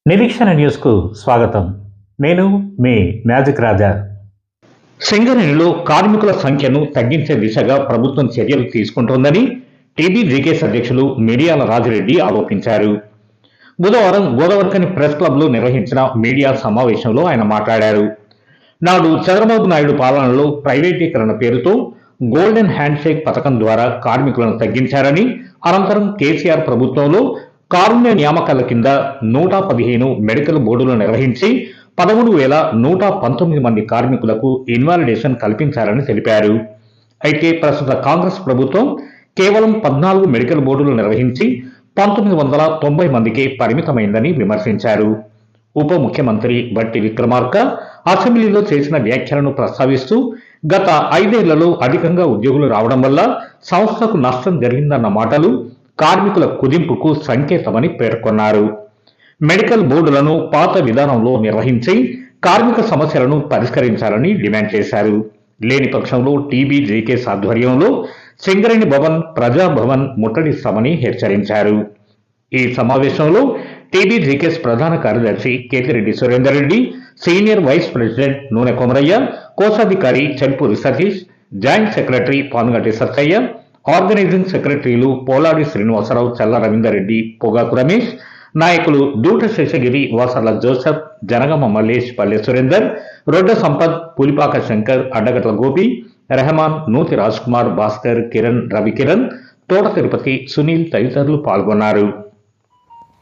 నిరీక్షణ న్యూస్కు స్వాగతం. నేను మీ మ్యాజిక్ రాజా. సింగరేణిలో కార్మికుల సంఖ్యను తగ్గించే దిశగా ప్రభుత్వం చర్యలు తీసుకుంటోందని టీబీజీకేఎస్ అధ్యక్షులు మిరియాల రాజిరెడ్డి ఆరోపించారు. బుధవారం గోదావరిఖని ప్రెస్ క్లబ్లో నిర్వహించిన మీడియా సమావేశంలో ఆయన మాట్లాడారు. నాడు చంద్రబాబు నాయుడు పాలనలో ప్రైవేటీకరణ పేరుతో గోల్డెన్ హ్యాండ్షేక్ పథకం ద్వారా కార్మికులను తగ్గించారని, అనంతరం కేసీఆర్ ప్రభుత్వంలో కారుణ్య నియామకాల కింద 115 మెడికల్ బోర్డులు నిర్వహించి 13,119 మంది కార్మికులకు ఇన్వాలిడేషన్ కల్పించారని తెలిపారు. అయితే ప్రస్తుత కాంగ్రెస్ ప్రభుత్వం కేవలం 14 మెడికల్ బోర్డులు నిర్వహించి 1990 మందికే పరిమితమైందని విమర్శించారు. ఉప ముఖ్యమంత్రి బట్టి విక్రమార్క అసెంబ్లీలో చేసిన వ్యాఖ్యలను ప్రస్తావిస్తూ గత 5 ఏళ్లలో అధికంగా ఉద్యోగులు రావడం వల్ల సంస్థకు నష్టం జరిగిందన్న మాటలు కార్మికుల కుదింపుకు సంకేతమని పేర్కొన్నారు. మెడికల్ బోర్డులను పాత విధానంలో నిర్వహించి కార్మిక సమస్యలను పరిష్కరించాలని డిమాండ్ చేశారు. లేని పక్షంలో టీబీజీకేఎస్ ఆధ్వర్యంలో సింగరేణి భవన్, ప్రజాభవన్ ముట్టడిస్తామని హెచ్చరించారు. ఈ సమావేశంలో టీబీజీకేఎస్ ప్రధాన కార్యదర్శి Ketireddy Surender Reddy, senior vice president Nune Komaraiah, కోశాధికారి Chelpuri Satish, joint secretary Panuganti Sattaiah, organizing సెక్రటరీలు పోలాడి శ్రీనివాసరావు, చల్ల రవీందర్ రెడ్డి, పొగాకు రమేష్, నాయకులు దూట శేషగిరి, వాసర్ల జోసెఫ్, జనగామ మల్లేష్, పల్లె సురేందర్, రొడ్డ సంపత్, పులిపాక శంకర్, అడ్డగట్ల గోపి, రెహమాన్, నూతి రాజ్ కుమార్, భాస్కర్, కిరణ్, రవికిరణ్, తోట తిరుపతి, సునీల్ తదితరులు పాల్గొన్నారు.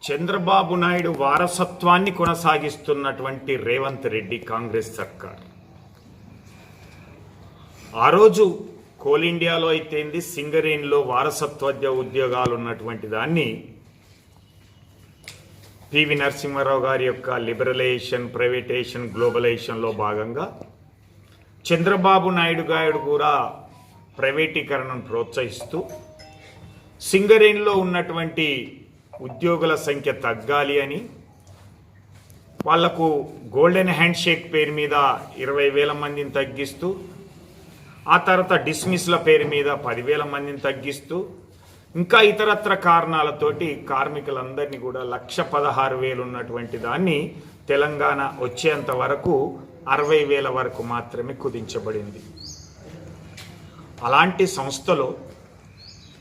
చంద్రబాబు నాయుడు వారసత్వాన్ని కొనసాగిస్తున్నటువంటి రేవంత్ రెడ్డి కాంగ్రెస్ సర్కార్ ఆ రోజు కోల్ ఇండియాలో అయితేంది, సింగరేణిలో వారసత్వ ఉద్యోగాలు ఉన్నటువంటి దాన్ని పివి నరసింహారావు గారి యొక్క లిబరలైజేషన్, ప్రైవేటైజేషన్, గ్లోబలైజేషన్లో భాగంగా చంద్రబాబు నాయుడు గారు కూడా ప్రైవేటీకరణను ప్రోత్సహిస్తూ సింగరేణిలో ఉన్నటువంటి ఉద్యోగుల సంఖ్య తగ్గాలి అని, వాళ్లకు గోల్డెన్ హ్యాండ్ షేక్ పేరు మీద 20,000 మందిని తగ్గిస్తూ, ఆ తర్వాత డిస్మిస్ల పేరు మీద 10,000 మందిని తగ్గిస్తూ, ఇంకా ఇతరత్ర కారణాలతోటి కార్మికులందరినీ కూడా 1,16,000 ఉన్నటువంటి దాన్ని తెలంగాణ వచ్చేంత వరకు 60,000 వరకు మాత్రమే కుదించబడింది. అలాంటి సంస్థలో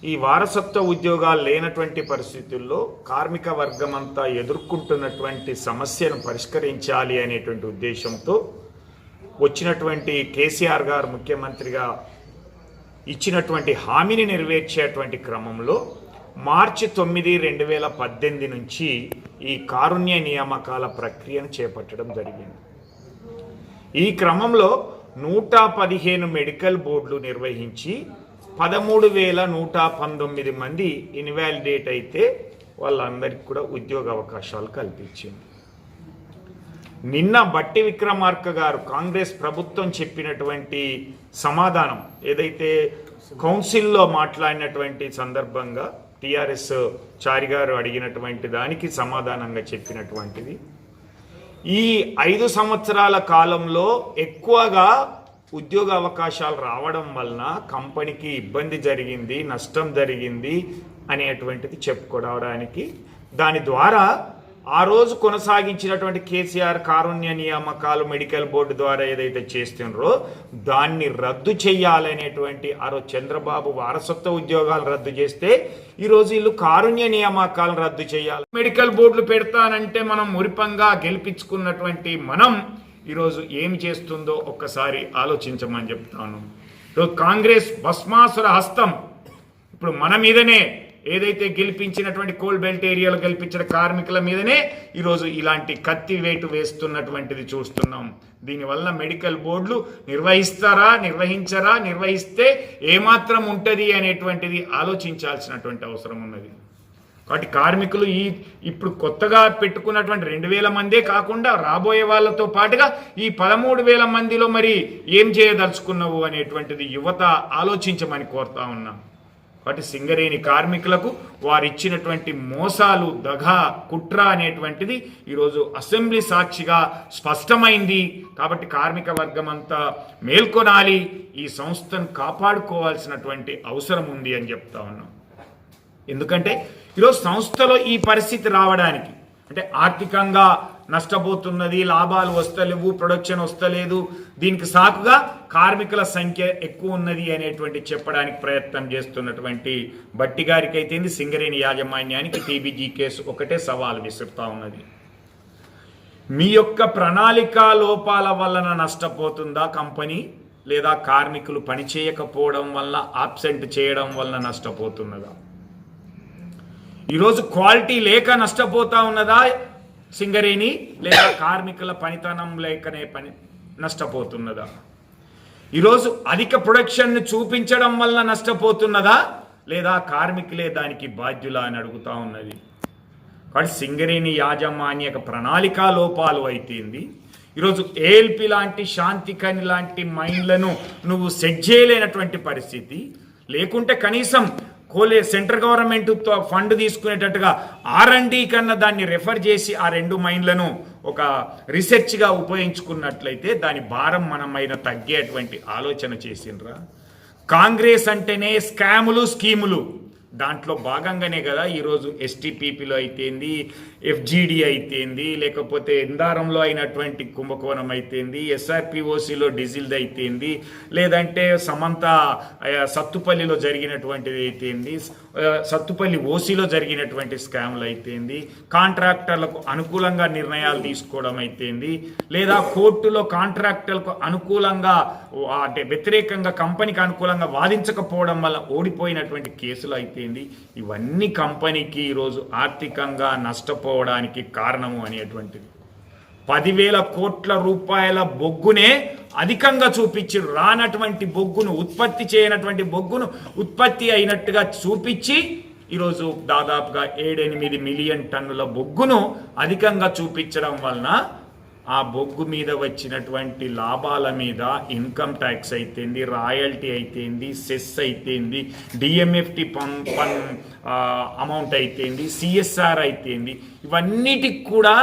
ఈ వారసత్వ ఉద్యోగాలు లేనటువంటి పరిస్థితుల్లో కార్మిక వర్గం అంతా ఎదుర్కొంటున్నటువంటి సమస్యను పరిష్కరించాలి అనేటువంటి ఉద్దేశంతో వచ్చినటువంటి కేసీఆర్ గారు ముఖ్యమంత్రిగా ఇచ్చినటువంటి హామీని నెరవేర్చేటువంటి క్రమంలో మార్చి 9, 2018 నుంచి ఈ కారుణ్య నియామకాల ప్రక్రియను చేపట్టడం జరిగింది. ఈ క్రమంలో 115 మెడికల్ బోర్డులు నిర్వహించి 13,119 మంది ఇన్వాలిడేట్ అయితే వాళ్ళందరికీ కూడా ఉద్యోగ అవకాశాలు కల్పించింది. నిన్న బట్టి విక్రమార్క గారు కాంగ్రెస్ ప్రభుత్వం చెప్పినటువంటి సమాధానం ఏదైతే కౌన్సిల్లో మాట్లాడినటువంటి సందర్భంగా టిఆర్ఎస్ చారి గారు అడిగినటువంటి దానికి సమాధానంగా చెప్పినటువంటిది, ఈ 5 సంవత్సరాల కాలంలో ఎక్కువగా ఉద్యోగ అవకాశాలు రావడం వలన కంపెనీకి ఇబ్బంది జరిగింది, నష్టం జరిగింది అనేటువంటిది చెప్పుకోవడానికి, దాని ద్వారా ఆ రోజు కొనసాగించినటువంటి కేసీఆర్ కారుణ్య నియామకాలు మెడికల్ బోర్డు ద్వారా ఏదైతే చేస్తున్నారో దాన్ని రద్దు చేయాలనేటువంటి ఆ రోజు చంద్రబాబు వారసత్వ ఉద్యోగాలు రద్దు చేస్తే ఈరోజు వీళ్ళు కారుణ్య నియామకాలను రద్దు చేయాలి, మెడికల్ బోర్డులు పెడతానంటే మనం మురిపంగా గెలిపించుకున్నటువంటి మనం ఈరోజు ఏమి చేస్తుందో ఒక్కసారి ఆలోచించమని చెప్తాను. ఈరోజు కాంగ్రెస్ భస్మాసుర హస్తం ఇప్పుడు మన మీదనే, ఏదైతే గెలిపించినటువంటి కోల్ బెల్ట్ ఏరియాలో గెలిపించిన కార్మికుల మీదనే ఈరోజు ఇలాంటి కత్తి వేటు వేస్తున్నటువంటిది చూస్తున్నాం. దీనివల్ల మెడికల్ బోర్డులు నిర్వహించరా, నిర్వహిస్తే ఏమాత్రం ఉంటుంది అనేటువంటిది ఆలోచించాల్సినటువంటి అవసరం ఉన్నది. కాబట్టి కార్మికులు ఇప్పుడు కొత్తగా పెట్టుకున్నటువంటి 2,000 మందే కాకుండా రాబోయే వాళ్ళతో పాటుగా ఈ 13,000 మందిలో మరి ఏం చేయదలుచుకున్నావు అనేటువంటిది యువత ఆలోచించమని కోరుతా ఉన్నాం. కాబట్టి సింగరేణి కార్మికులకు వారు ఇచ్చినటువంటి మోసాలు, దగా, కుట్ర అనేటువంటిది ఈరోజు అసెంబ్లీ సాక్షిగా స్పష్టమైంది. కాబట్టి కార్మిక వర్గం అంతా మేల్కొనాలి, ఈ సంస్థను కాపాడుకోవాల్సినటువంటి అవసరం ఉంది అని చెప్తా ఉన్నాం. ఎందుకంటే ఈరోజు సంస్థలో ఈ పరిస్థితి రావడానికి అంటే ఆర్థికంగా నష్టపోతున్నది, లాభాలు వస్తలేవు, ప్రొడక్షన్ వస్తలేదు, దీనికి సాకుగా కార్మికుల సంఖ్య ఎక్కువ ఉన్నది అనేటువంటి చెప్పడానికి ప్రయత్నం చేస్తున్నటువంటి భట్టి గారికి అయితేంది, సింగరేణి యాజమాన్యానికి టీబీజీ కేసు ఒకటే సవాల్ విసురుతా ఉన్నది. మీ యొక్క ప్రణాళిక లోపాల వలన నష్టపోతుందా కంపెనీ, లేదా కార్మికులు పని చేయకపోవడం వల్ల, ఆబ్సెంట్ చేయడం వలన నష్టపోతున్నదా? ఈరోజు క్వాలిటీ లేక నష్టపోతా ఉన్నదా సింగరేణి, లేదా కార్మికుల పనితనం లేకనే నష్టపోతున్నదా? ఈరోజు అధిక ప్రొడక్షన్ని చూపించడం వల్ల నష్టపోతున్నదా, లేదా కార్మికులే దానికి బాధ్యులా అని అడుగుతా ఉన్నది. కాబట్టి సింగరేణి యాజమాన్య ప్రణాళికా లోపాలు అయితేంది, ఈరోజు ఏఎల్పి లాంటి, శాంతికని లాంటి మైన్లను నువ్వు సెట్ చేయలేనటువంటి పరిస్థితి, లేకుంటే కనీసం సెంట్రల్ గవర్నమెంట్ ఫండ్ తీసుకునేటట్టుగా R&D కన్నా దాన్ని రెఫర్ చేసి ఆ 2 మైన్లను ఒక రీసెర్చ్గా ఉపయోగించుకున్నట్లయితే దాని భారం మనమైన తగ్గేటువంటి ఆలోచన చేసిండ్రా? కాంగ్రెస్ అంటేనే స్కాములు, స్కీములు, దాంట్లో భాగంగానే కదా ఈరోజు STPPలో అయితేంది, FGD అయితేంది, లేకపోతే ఎందారంలో అయినటువంటి కుంభకోణం అయితేంది, SRPOCలో డీజిల్ది అయితేంది, లేదంటే సమంత సత్తుపల్లిలో జరిగినటువంటిది అయితేంది, సత్తుపల్లి ఓసీలో జరిగినటువంటి స్కామ్లు అయితేంది, కాంట్రాక్టర్లకు అనుకూలంగా నిర్ణయాలు తీసుకోవడం అయితేంది, లేదా కోర్టులో కాంట్రాక్టర్లకు అనుకూలంగా అంటే వ్యతిరేకంగా కంపెనీకి అనుకూలంగా వాదించకపోవడం వల్ల ఓడిపోయినటువంటి కేసులు అయితేంది, ఇవన్నీ కంపెనీకి ఈరోజు ఆర్థికంగా నష్టపోవడానికి కారణము అనేటువంటిది. 10,000 కోట్ల రూపాయల బొగ్గునే అధికంగా చూపించి, రానటువంటి బొగ్గును, ఉత్పత్తి చేయనటువంటి బొగ్గును ఉత్పత్తి అయినట్టుగా చూపించి ఈరోజు దాదాపుగా 7-8 మిలియన్ టన్నుల బొగ్గును అధికంగా చూపించడం వలన ఆ బొగ్గు మీద వచ్చినటువంటి లాభాల మీద ఇన్కమ్ ట్యాక్స్ అయితేంది, రాయల్టీ అయితేంది, సెస్ అయితేంది, డిఎంఎఫ్టి అమౌంట్ అయితేంది, CSR అయితేంది, ఇవన్నిటికి కూడా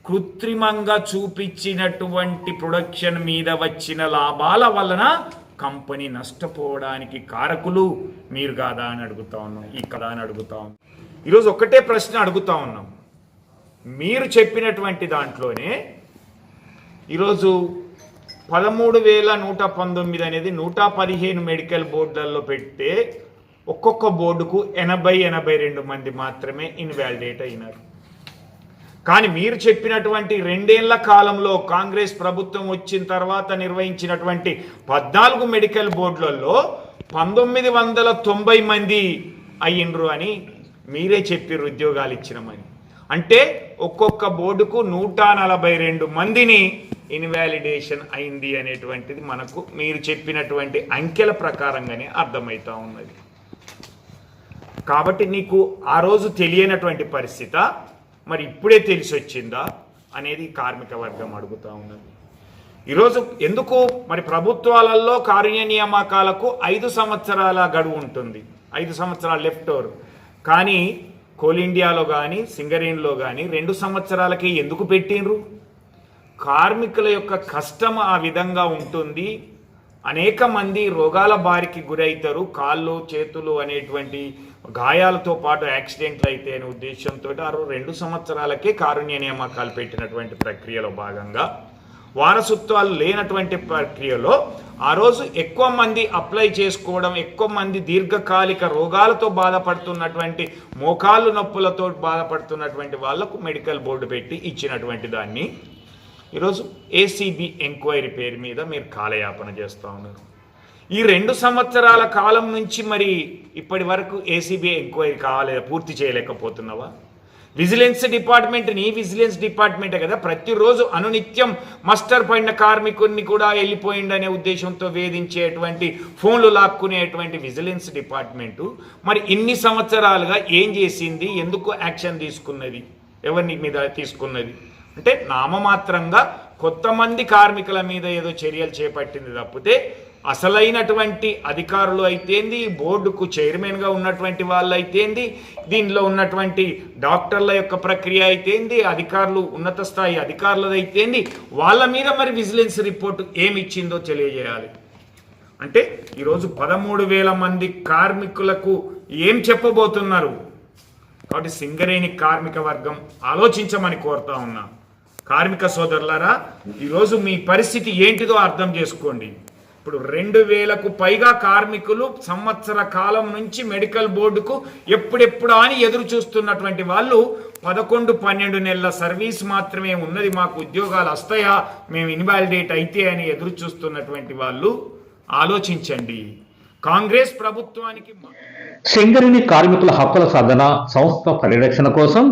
కృత్రిమంగా చూపించినటువంటి ప్రొడక్షన్ మీద వచ్చిన లాభాల వలన కంపెనీ నష్టపోవడానికి కారకులు మీరు కాదా అని అడుగుతా ఉన్నాం, ఈ కదా అని అడుగుతా ఉన్నాం. ఈరోజు ఒకటే ప్రశ్న అడుగుతా ఉన్నాం. మీరు చెప్పినటువంటి దాంట్లోనే ఈరోజు 13,119 అనేది 115 మెడికల్ బోర్డులలో పెడితే ఒక్కొక్క బోర్డుకు 80-82 మంది మాత్రమే ఇన్వాలిడేట్ అయినారు. కానీ మీరు చెప్పినటువంటి 2 ఏళ్ల కాలంలో కాంగ్రెస్ ప్రభుత్వం వచ్చిన తర్వాత నిర్వహించినటువంటి 14 మెడికల్ బోర్డులలో 1990 మంది అయ్యిండ్రు అని మీరే చెప్పారు, ఉద్యోగాలు ఇచ్చినామని. అంటే ఒక్కొక్క బోర్డుకు 142 మందిని ఇన్వాలిడేషన్ అయింది అనేటువంటిది మనకు మీరు చెప్పినటువంటి అంకెల ప్రకారంగానే అర్థమవుతా ఉన్నది. కాబట్టి నీకు ఆ రోజు తెలియనటువంటి పరిస్థితి మరి ఇప్పుడే తెలిసి వచ్చిందా అనేది కార్మిక వర్గం అడుగుతూ ఉన్నది. ఈరోజు ఎందుకు మరి ప్రభుత్వాలలో కారుణ్య నియామకాలకు 5 సంవత్సరాల గడువు ఉంటుంది, 5 సంవత్సరాలు లెఫ్ట్ ఓవర్. కానీ కోల్ ఇండియాలో కానీ సింగరేణిలో కానీ 2 సంవత్సరాలకే ఎందుకు పెట్టిండ్రు? కార్మికుల యొక్క కష్టం ఆ విధంగా ఉంటుంది. అనేక మంది రోగాల బారికి గురవుతారు, కాళ్ళు చేతులు అనేటువంటి గాయాలతో పాటు యాక్సిడెంట్లు అయితే అనే ఉద్దేశంతో 2 సంవత్సరాలకే కారుణ్య నియామకాలు పెట్టినటువంటి ప్రక్రియలో భాగంగా వారసత్వాలు లేనటువంటి ప్రక్రియలో ఆ రోజు ఎక్కువ మంది అప్లై చేసుకోవడం, ఎక్కువ మంది దీర్ఘకాలిక రోగాలతో బాధపడుతున్నటువంటి, మోకాళ్ళు నొప్పులతో బాధపడుతున్నటువంటి వాళ్లకు మెడికల్ బోర్డు పెట్టి ఇచ్చినటువంటి దాన్ని ఈరోజు ACB ఎంక్వైరీ పేరు మీద మీరు కాలయాపన చేస్తూ ఉన్నారు. ఈ 2 సంవత్సరాల కాలం నుంచి మరి ఇప్పటి వరకు ACB ఎంక్వైరీ కావాలేదా, పూర్తి చేయలేకపోతున్నావా? విజిలెన్స్ డిపార్ట్మెంట్ నీ విజిలెన్స్ డిపార్ట్మెంటే కదా ప్రతిరోజు అనునిత్యం మస్టర్ పడిన కార్మికుడిని కూడా వెళ్ళిపోయిందనే ఉద్దేశంతో వేధించేటువంటి, ఫోన్లు లాక్కునేటువంటి విజిలెన్స్ డిపార్ట్మెంటు మరి ఇన్ని సంవత్సరాలుగా ఏం చేసింది, ఎందుకు యాక్షన్ తీసుకున్నది, ఎవరిని మీద తీసుకున్నది? అంటే నామమాత్రంగా కొంతమంది కార్మికుల మీద ఏదో చర్యలు చేపట్టింది తప్పితే అసలైనటువంటి అధికారులు అయితేంది, బోర్డుకు చైర్మన్గా ఉన్నటువంటి వాళ్ళు అయితేంది, దీనిలో ఉన్నటువంటి డాక్టర్ల యొక్క ప్రక్రియ అయితేంది, అధికారులు ఉన్నత స్థాయి అధికారులు అయితేంది, వాళ్ళ మీద మరి విజిలెన్స్ రిపోర్టు ఏమి ఇచ్చిందో తెలియజేయాలి. అంటే ఈరోజు 13,000 మంది కార్మికులకు ఏం చెప్పబోతున్నారు? కాబట్టి సింగరేణి కార్మిక వర్గం ఆలోచించమని కోరుతా ఉన్నా. కార్మిక సోదరులారా, ఈరోజు మీ పరిస్థితి ఏంటిదో అర్థం చేసుకోండి. ఇప్పుడు 2000కు పైగా కార్మికులు సంవత్సర కాలం నుంచి మెడికల్ బోర్డుకు ఎప్పుడెప్పుడా అని ఎదురు చూస్తున్నటువంటి వాళ్ళు 11-12 నెలల సర్వీస్ మాత్రమే ఉన్నది, మాకు ఉద్యోగాలు వస్తాయా, మేము ఇన్వాలిడేట్ అయితే అని ఎదురు చూస్తున్నటువంటి వాళ్ళు ఆలోచించండి. కాంగ్రెస్ ప్రభుత్వానికి సింగరేణి కార్మికుల హక్కుల సాధన సంస్థ పరిరక్షణ కోసం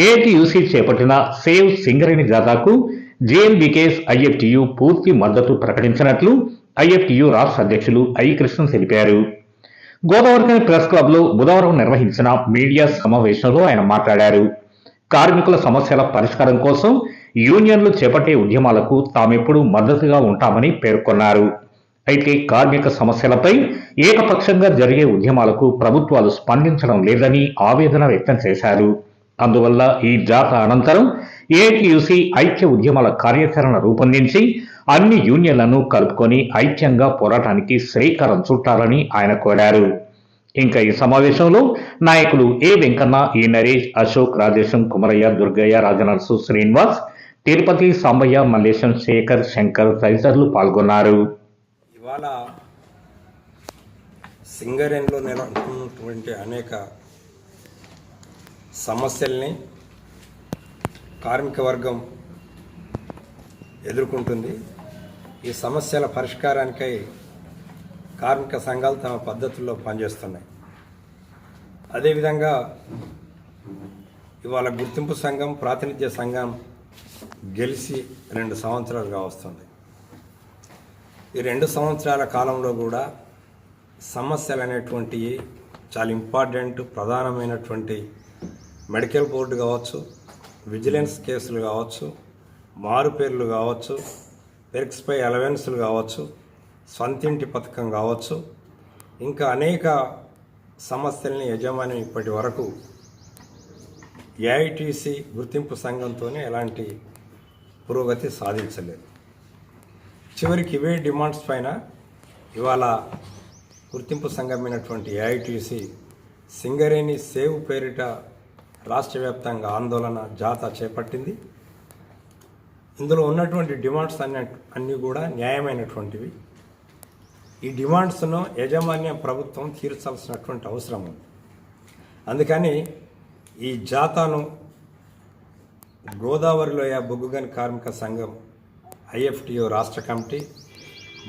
ఏఐటియుసి చేపట్టిన సేవ్ సింగరేణి జాథాకు జేఎల్బీకేఎస్ ఐఎఫ్టియు పూర్తి మద్దతు ప్రకటించినట్లు ఐఎఫ్టియు రాష్ట్ర అధ్యక్షులు ఐ కృష్ణ తెలిపారు. గోదావరిఖని ప్రెస్ క్లబ్ లో బుధవారం నిర్వహించిన మీడియా సమావేశంలో ఆయన మాట్లాడారు. కార్మికుల సమస్యల పరిష్కారం కోసం యూనియన్లు చేపట్టే ఉద్యమాలకు తామెప్పుడు మద్దతుగా ఉంటామని పేర్కొన్నారు. అయితే కార్మిక సమస్యలపై ఏకపక్షంగా జరిగే ఉద్యమాలకు ప్రభుత్వాలు స్పందించడం లేదని ఆవేదన వ్యక్తం చేశారు. అందువల్ల ఈ జాథా అనంతరం ఏఐటియుసి ఐక్య ఉద్యమాల కార్యాచరణ రూపొందించి అన్ని యూనియన్లను కలుపుకొని ఐక్యంగా పోరాటానికి శ్రీకారం చుట్టాలని ఆయన కోరారు. ఇంకా ఈ సమావేశంలో నాయకులు ఏ వెంకన్న, ఏ నరేష్, అశోక్, రాజేశం, కుమరయ్య, దుర్గయ్య, రాజనర్సు, శ్రీనివాస్, తిరుపతి, సాంబయ్య, మల్లేశం, శేఖర్, శంకర్ తదితరులు పాల్గొన్నారు. ఇవాళ సింగరేణిలో నెలకొన్నటువంటి అనేక సమస్యల్ని కార్మిక వర్గం ఎదుర్కొంటుంది. ఈ సమస్యల పరిష్కారానికై కార్మిక సంఘాలు తమ పద్ధతుల్లో పనిచేస్తున్నాయి. అదేవిధంగా ఇవాళ గుర్తింపు సంఘం, ప్రాతినిధ్య సంఘం గెలిచి 2 సంవత్సరాలుగా వస్తుంది. ఈ 2 సంవత్సరాల కాలంలో కూడా సమస్యలు అనేటువంటివి చాలా ఇంపార్టెంట్, ప్రధానమైనటువంటి మెడికల్ బోర్డు కావచ్చు, విజిలెన్స్ కేసులు కావచ్చు, మారుపేర్లు కావచ్చు, పెర్క్స్పై అలవెన్సులు కావచ్చు, స్వంతింటి పథకం కావచ్చు, ఇంకా అనేక సమస్యల్ని యజమాని ఇప్పటి వరకు ఏఐటిసి గుర్తింపు సంఘంతోనే ఎలాంటి పురోగతి సాధించలేదు. చివరికి ఇవే డిమాండ్స్ పైన ఇవాళ గుర్తింపు సంఘమైనటువంటి ఏఐటిసి సింగరేణి సేవ్ పేరిట రాష్ట్ర వ్యాప్తంగా ఆందోళన జాథా చేపట్టింది. ఇందులో ఉన్నటువంటి డిమాండ్స్ అన్నీ కూడా న్యాయమైనటువంటివి. ఈ డిమాండ్స్ను యాజమాన్యం ప్రభుత్వం తీర్చాల్సినటువంటి అవసరం ఉంది. అందుకని ఈ జాథాను గోదావరిలోయ బొగ్గుగని కార్మిక సంఘం ఐఎఫ్టియు రాష్ట్ర కమిటీ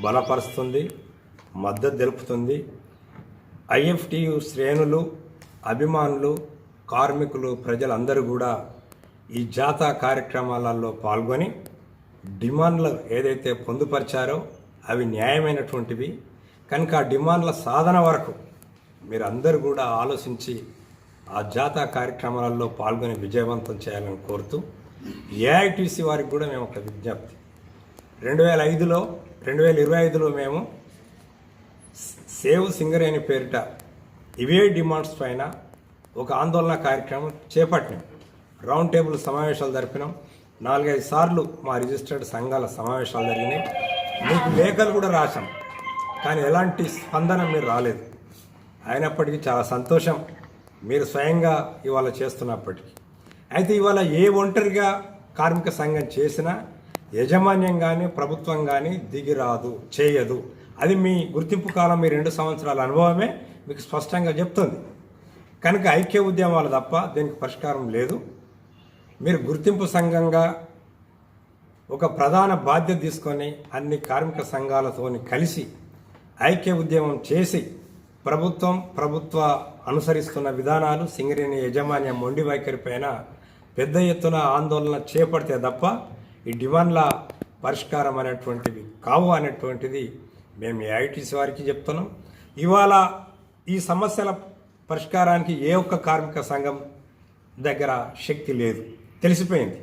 బలపరుస్తుంది, మద్దతు తెలుపుతుంది. ఐఎఫ్టియు శ్రేణులు, అభిమానులు, కార్మికులు, ప్రజలందరూ కూడా ఈ జాథా కార్యక్రమాలలో పాల్గొని డిమాండ్లు ఏదైతే పొందుపరిచారో అవి న్యాయమైనటువంటివి. కనుక ఆ డిమాండ్ల సాధన వరకు మీరు అందరూ కూడా ఆలోచించి ఆ జాథా కార్యక్రమాలలో పాల్గొని విజయవంతం చేయాలని కోరుతూ ఏఐటిసి వారికి కూడా మేము ఒక విజ్ఞప్తి. 2025లో మేము సేవ్ సింగరేణి పేరిట ఇవే డిమాండ్స్ పైన ఒక ఆందోళన కార్యక్రమం చేపట్టినాం. రౌండ్ టేబుల్ సమావేశాలు జరిపినాం. 4-5 సార్లు మా రిజిస్టర్డ్ సంఘాల సమావేశాలు జరిగినాయి. మీకు లేఖలు కూడా రాశాం, కానీ ఎలాంటి స్పందన మీరు రాలేదు. అయినప్పటికీ చాలా సంతోషం మీరు స్వయంగా ఇవాళ చేస్తున్నప్పటికీ. అయితే ఇవాళ ఏ ఒంటరిగా కార్మిక సంఘం చేసినా యాజమాన్యం కానీ ప్రభుత్వం కానీ దిగిరాదు, చేయదు. అది మీ గుర్తింపు కాలం, మీ 2 సంవత్సరాల అనుభవమే మీకు స్పష్టంగా చెప్తుంది. కనుక ఐక్య ఉద్యమాలు తప్ప దీనికి పరిష్కారం లేదు. మీరు గుర్తింపు సంఘంగా ఒక ప్రధాన బాధ్యత తీసుకొని అన్ని కార్మిక సంఘాలతో కలిసి ఐక్య ఉద్యమం చేసి ప్రభుత్వ అనుసరిస్తున్న విధానాలు, సింగరేణి యాజమాన్యం మొండి వైఖరి పైన పెద్ద ఎత్తున ఆందోళన చేపడితే తప్ప ఈ డిమాండ్ల పరిష్కారం అనేటువంటివి కావు అనేటువంటిది మేము ఏఐటిసి వారికి చెప్తున్నాం. ఇవాళ ఈ సమస్యల పరిష్కారానికి ఏ ఒక్క కార్మిక సంఘం దగ్గర శక్తి లేదు, తెలిసిపోయింది.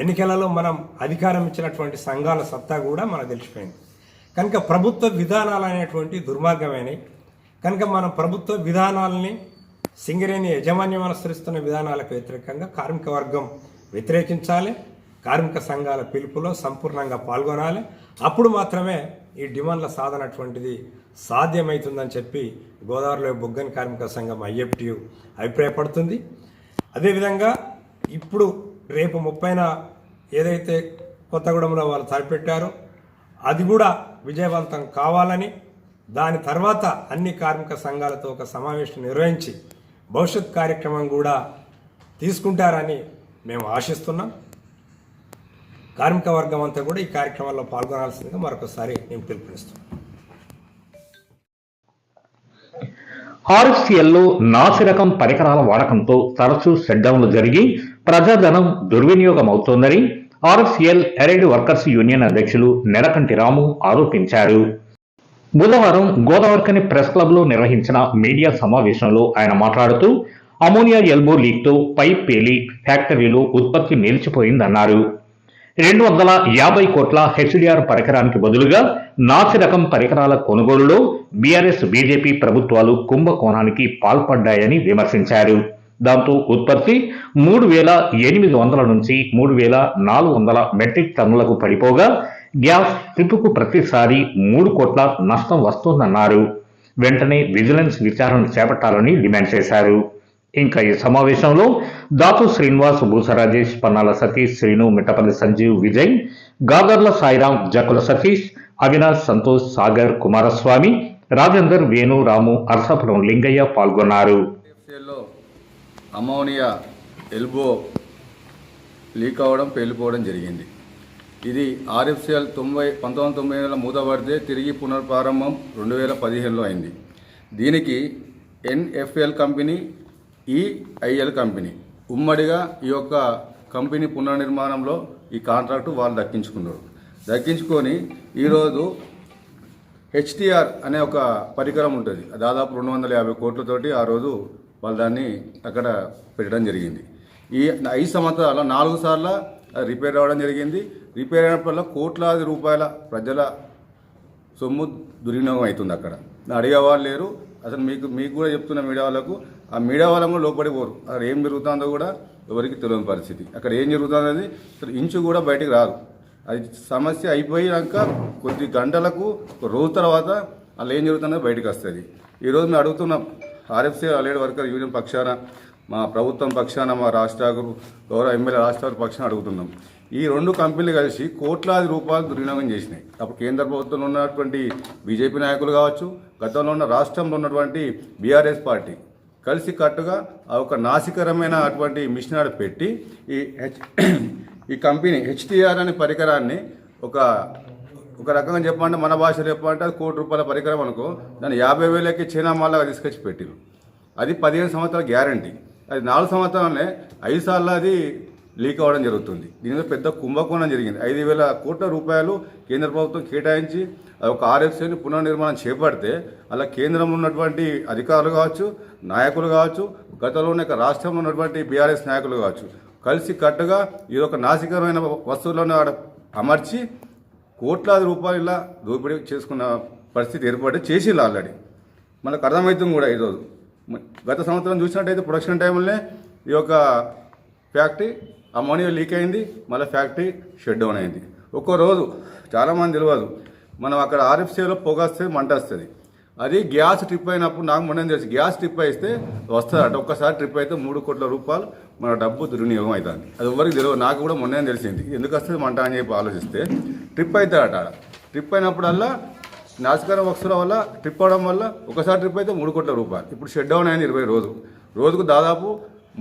ఎన్నికలలో మనం అధికారం ఇచ్చినటువంటి సంఘాల సత్తా కూడా మనకు తెలిసిపోయింది. కనుక ప్రభుత్వ విధానాలు అనేటువంటి దుర్మార్గమైనవి. కనుక మనం ప్రభుత్వ విధానాలని, సింగరేణి యాజమాన్యం అనుసరిస్తున్న విధానాలకు వ్యతిరేకంగా కార్మిక వర్గం వ్యతిరేకించాలి. కార్మిక సంఘాల పిలుపులో సంపూర్ణంగా పాల్గొనాలి. అప్పుడు మాత్రమే ఈ డిమాండ్ల సాధన అటువంటిది సాధ్యమవుతుందని చెప్పి గోదావరిలో బొగ్గని కార్మిక సంఘం ఐఎఫ్టియు అభిప్రాయపడుతుంది. అదేవిధంగా ఇప్పుడు రేపు 30న ఏదైతే కొత్తగూడెంలో వాళ్ళు తలపెట్టారో అది కూడా విజయవంతం కావాలని, దాని తర్వాత అన్ని కార్మిక సంఘాలతో ఒక సమావేశం నిర్వహించి భవిష్యత్ కార్యక్రమం కూడా తీసుకుంటారని మేము ఆశిస్తున్నాం. కార్మిక వర్గం అంతా కూడా ఈ కార్యక్రమంలో పాల్గొనాల్సిందిగా మరొకసారి నేను పిలుపునిస్తున్నాను. ఆర్ఎఫ్సిఎల్లో నాసిరకం పరికరాల వాడకంతో తరచూ షట్డౌన్లు జరిగి ప్రజాధనం దుర్వినియోగం అవుతోందని ఆర్ఎఫ్సిఎల్ ఎరైడ్ వర్కర్స్ యూనియన్ అధ్యక్షులు నెరకంటి రాము ఆరోపించారు. బుధవారం గోదావరికని ప్రెస్ క్లబ్లో నిర్వహించిన మీడియా సమావేశంలో ఆయన మాట్లాడుతూ అమోనియా ఎల్బో లీక్తో పైప్ పేలి ఫ్యాక్టరీలో ఉత్పత్తి నిలిచిపోయిందన్నారు. 250 కోట్ల హెచ్డిఆర్ పరికరానికి బదులుగా నాసిరకం పరికరాల కొనుగోలులో బీఆర్ఎస్ బీజేపీ ప్రభుత్వాలు కుంభకోణానికి పాల్పడ్డాయని విమర్శించారు. దాంతో ఉత్పత్తి 3,800 నుంచి 3,400 మెట్రిక్ టన్నులకు పడిపోగా గ్యాస్ ట్రిప్పుకు ప్రతిసారి 3 కోట్ల నష్టం వస్తోందన్నారు. వెంటనే విజిలెన్స్ విచారణ చేపట్టాలని డిమాండ్ చేశారు. ఇంకా ఈ సమావేశంలో దాతు శ్రీనివాస్, భూసరాజేష్, పన్నాల సతీష్, శ్రీను, మిట్టపల్లి సంజీవ్, విజయ్, గాదర్ల సాయిరాం, జకుల సతీష్, అవినాష్, సంతోష్, సాగర్, కుమారస్వామి, రాజేందర్, వేణు, రాము, అర్సాపురం లింగయ్య పాల్గొన్నారు. అమోనియా ఎల్బో లీక్ అవ్వడం, పేలిపోవడం జరిగింది. ఇది ఆర్ఎఫ్సిఎల్ 1990 మూతపడితే తిరిగి పునర్ప్రారంభం 2015లో అయింది. దీనికి ఎన్ఎఫ్ఎల్ కంపెనీ, ఈఐఎల్ కంపెనీ ఉమ్మడిగా ఈ యొక్క కంపెనీ పునర్నిర్మాణంలో ఈ కాంట్రాక్టు వాళ్ళు దక్కించుకొని ఈరోజు హెచ్టిఆర్ అనే ఒక పరికరం ఉంటుంది. దాదాపు 250 కోట్లతోటి ఆ రోజు వాళ్ళు దాన్ని అక్కడ పెట్టడం జరిగింది. ఈ 5 సంవత్సరాల 4 సార్లు రిపేర్ అవ్వడం జరిగింది. రిపేర్ అయినప్పుడల్లా కోట్లాది రూపాయల ప్రజల సొమ్ము దుర్వినియోగం అవుతుంది. అక్కడ అడిగేవాళ్ళు లేరు. అసలు మీకు కూడా చెప్తున్న మీడియా వాళ్ళకు, ఆ మీడియా వాళ్ళకు కూడా లోపడిపోరు. అక్కడ ఏం జరుగుతుందో కూడా ఎవరికి తెలియని పరిస్థితి. అక్కడ ఏం జరుగుతుందనేది అసలు ఇంచు కూడా బయటికి రాదు. అది సమస్య అయిపోయాక కొద్ది గంటలకు రోజు తర్వాత అలా ఏం జరుగుతుందో బయటకు వస్తుంది. ఈరోజు మేము అడుగుతున్నాం, ఆర్ఎఫ్సిఎల్ ఎరైడ్ వర్కర్ యూనియన్ పక్షాన, మా ప్రభుత్వం పక్షాన, మా రాష్ట్ర గౌరవ ఎమ్మెల్యే రాష్ట్ర పక్షాన అడుగుతున్నాం. ఈ 2 కంపెనీలు కలిసి కోట్లాది రూపాయలు దుర్వినియోగం చేసినాయి. అప్పుడు కేంద్ర ప్రభుత్వంలో ఉన్నటువంటి బీజేపీ నాయకులు కావచ్చు, గతంలో ఉన్న రాష్ట్రంలో ఉన్నటువంటి బీఆర్ఎస్ పార్టీ కలిసి కట్టుగా ఒక నాసికరమైన అటువంటి మిషన్ పెట్టి ఈ కంపెనీ హెచ్టిఆర్ అనే పరికరాన్ని ఒక రకంగా చెప్పాలంటే, మన భాషలో చెప్పాలంటే అది 1 కోటి రూపాయల పరికరం అనుకో, దాన్ని 50,000కి చైనా మాల్లాగా తీసుకొచ్చి పెట్టిరు. అది 15 సంవత్సరాల గ్యారంటీ. అది 4 సంవత్సరాలనే 5 సార్లు అది లీక్ అవ్వడం జరుగుతుంది. దీని మీద పెద్ద కుంభకోణం జరిగింది. 5,000 కోట్ల రూపాయలు కేంద్ర ప్రభుత్వం కేటాయించి ఒక ఆర్ఎఫ్సిని పునర్నిర్మాణం చేపడితే అలా కేంద్రంలో ఉన్నటువంటి అధికారులు కావచ్చు, నాయకులు కావచ్చు, గతంలో ఉన్న రాష్ట్రంలో ఉన్నటువంటి బీఆర్ఎస్ నాయకులు కావచ్చు కలిసి కట్టుగా ఇది ఒక నాసికరమైన వస్తువులను అమర్చి కోట్లాది రూపాయలు ఇలా దోపిడీ చేసుకున్న పరిస్థితి ఏర్పడి చేసింది ఆల్రెడీ. మనకు అర్థమవుతుంది కూడా. ఈరోజు గత సంవత్సరం చూసినట్టయితే ప్రొడక్షన్ టైంలోనే ఈ యొక్క ఫ్యాక్టరీ అమోనియా లీక్ అయింది, మళ్ళీ ఫ్యాక్టరీ షట్ డౌన్ అయింది. ఒక్కో రోజు చాలామంది తెలియదు, మనం అక్కడ ఆర్ఎఫ్సిలో పొగ వస్తుంది, మంట వస్తుంది. అది గ్యాస్ ట్రిప్ అయినప్పుడు నాకు మొన్న తెలిసి గ్యాస్ ట్రిప్ అయితే వస్తుందట. ఒక్కసారి ట్రిప్ అయితే 3 కోట్ల రూపాయలు మన డబ్బు దుర్వినియోగం అవుతుంది. అది ఎవరికి తెలియదు, నాకు కూడా మొన్న తెలిసింది. ఎందుకు వస్తుంది మంట అని చెప్పి ఆలోచిస్తే ట్రిప్ అవుతాడట. ట్రిప్ అయినప్పుడల్లా నాసికర వస్తువుల వల్ల ట్రిప్ అవడం వల్ల ఒకసారి ట్రిప్ అయితే 3 కోట్ల రూపాయలు. ఇప్పుడు షట్ డౌన్ అయింది 20 రోజుకు దాదాపు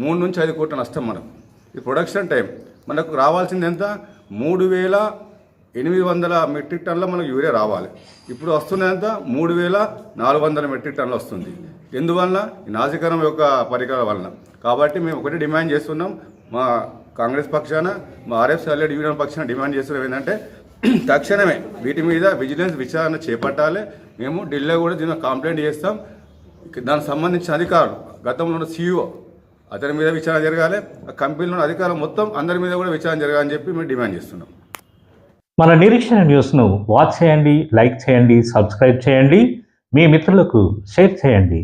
3 నుంచి 5 కోట్ల నష్టం మనకు. ఈ ప్రొడక్షన్ టైం మనకు రావాల్సింది ఎంత? 3,800 మెట్రిక్ టన్నుల మనకు యూరియా రావాలి. ఇప్పుడు వస్తున్నదంత 3,400 మెట్రిక్ టన్నులు వస్తుంది. ఎందువలన? ఈ నాసికరం యొక్క పరికరాల వలన. కాబట్టి మేము ఒకటి డిమాండ్ చేస్తున్నాం, మా కాంగ్రెస్ పక్షాన, మా ఆర్ఎఫ్సిఎల్ యూనియన్ పక్షాన డిమాండ్ చేస్తున్నాం ఏంటంటే, తక్షణమే వీటి మీద విజిలెన్స్ విచారణ చేపట్టాలి. మేము ఢిల్లీలో కూడా దీన్ని కంప్లైంట్ చేస్తాం. దానికి సంబంధించిన అధికారులు, గతంలో ఉన్న CEO అతని మీద విచారణ జరగాలి. ఆ కంపెనీలో అధికారులు మొత్తం అందరి మీద కూడా విచారణ జరగాలని చెప్పి మేము డిమాండ్ చేస్తున్నాం. మన నిరీక్షణ న్యూస్ను వాచ్ చేయండి, లైక్ చేయండి, సబ్స్క్రైబ్ చేయండి, మీ మిత్రులకు షేర్ చేయండి.